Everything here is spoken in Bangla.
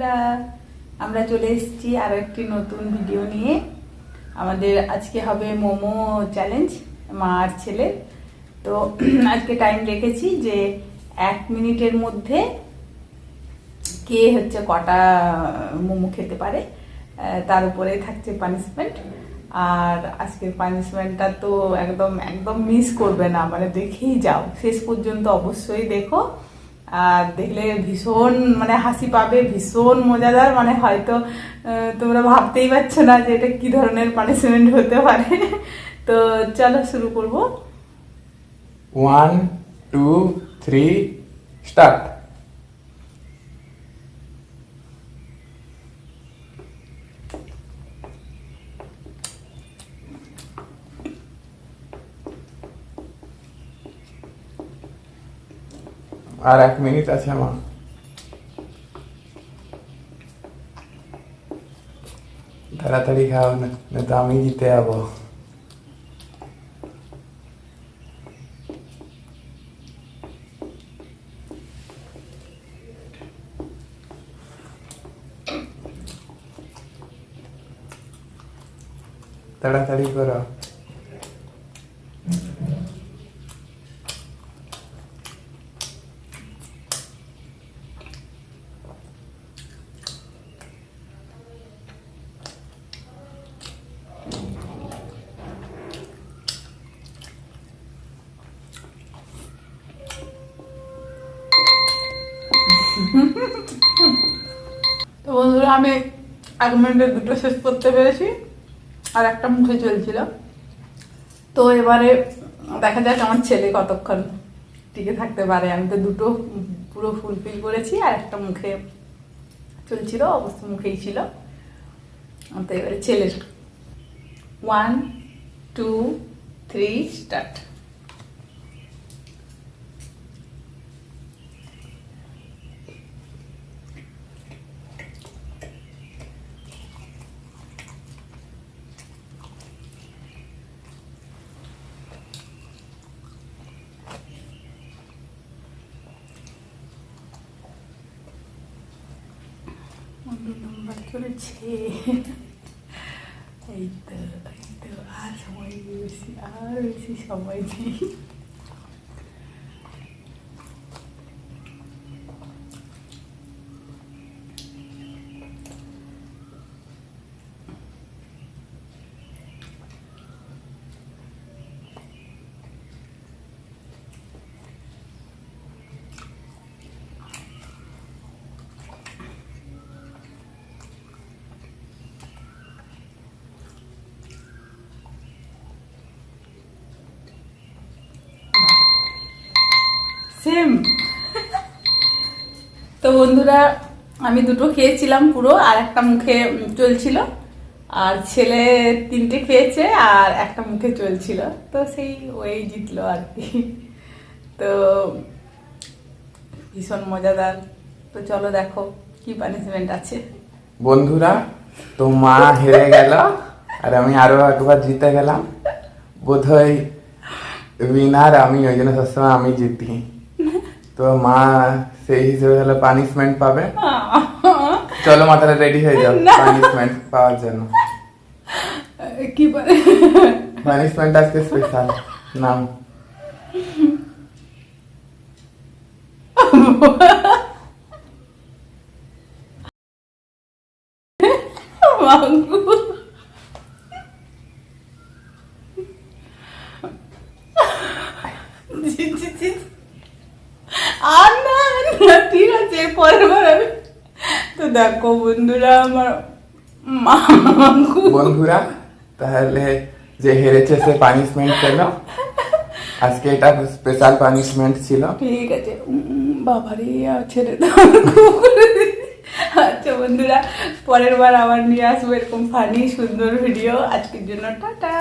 বন্ধুরা, আমরা চলে এসেছি আরও একটি নতুন ভিডিও নিয়ে। আমাদের আজকে হবে মোমো চ্যালেঞ্জ, মা আর ছেলে। তো আজকে টাইম রেখেছি যে 1 মিনিটের মধ্যে কে হচ্ছে কটা মোমো খেতে পারে, তার উপরে থাকছে পানিশমেন্ট। আর আজকের পানিশমেন্টটা তো একদম একদম মিস করবে না, মানে দেখেই যাও, শেষ পর্যন্ত অবশ্যই দেখো। আর দেখলে ভীষণ মানে হাসি পাবে, ভীষণ মজাদার, মানে হয়তো তোমরা ভাবতেই পারছো না যে এটা কি ধরনের পানিশমেন্ট হতে পারে। তো চলো শুরু করব। 1 2 3 স্টার্ট। আর 1 মিনিট আছে আমার। তাড়াতাড়ি খাও না, তো আমি জিতে যাবো। তাড়াতাড়ি করো। তো বন্ধুরা, আমি 1 মিনিটে দুটো শেষ করতে পেরেছি, আর একটা মুখে চলছিল। তো এবারে দেখা যাক আমার ছেলে কতক্ষণ টিকে থাকতে পারে। আমি তো দুটো পুরো ফুলফিল করেছি, আর একটা মুখে চলছিল, অবশ্য মুখেই ছিল। তো এবারে ছেলের 1 2 3 স্টার্ট। নম্বর চলেছে, এই তো আর সময় বেশি, আর বেশি সময় নেই। সেম। তো বন্ধুরা, আমি দুটো খেয়েছিলাম পুরো, আর একটা মুখে চলছিল। আর ছেলে 3টে খেয়েছে, আর একটা মুখে চলছিল। তো সেই ওই জিতলো আর কি। তো ভীষণ মজাদার। তো চলো দেখো কি পানিশমেন্ট আছে। বন্ধুরা, তো মা হেরে গেল, আর আমি আরো একবার জিতে গেলাম। বোধহয় উইনার আমি, ওই জন্য সবসময় আমি জিতি। তো মা সেই হিসেবে তাহলে পানিশমেন্ট পাবে। চলো মা, তাহলে রেডি হয়ে যাও পানিশমেন্ট পাওয়ার জন্য। কি পানিশমেন্ট আজকে স্পেশাল। নাম আর না, ঠিক আছে, পরের বার আমি। তো দেখো বন্ধুরা, আমার বন্ধুরা, তাহলে যে হেরেছে সে পানিশমেন্ট পেল। আজকে এটা স্পেশাল পানিশমেন্ট ছিল। ঠিক আছে, বাবারে ছেড়ে দাও। আচ্ছা বন্ধুরা, পরের বার আবার নিয়ে আসবো এরকম ফানি সুন্দর ভিডিও। আজকের জন্য টাটা।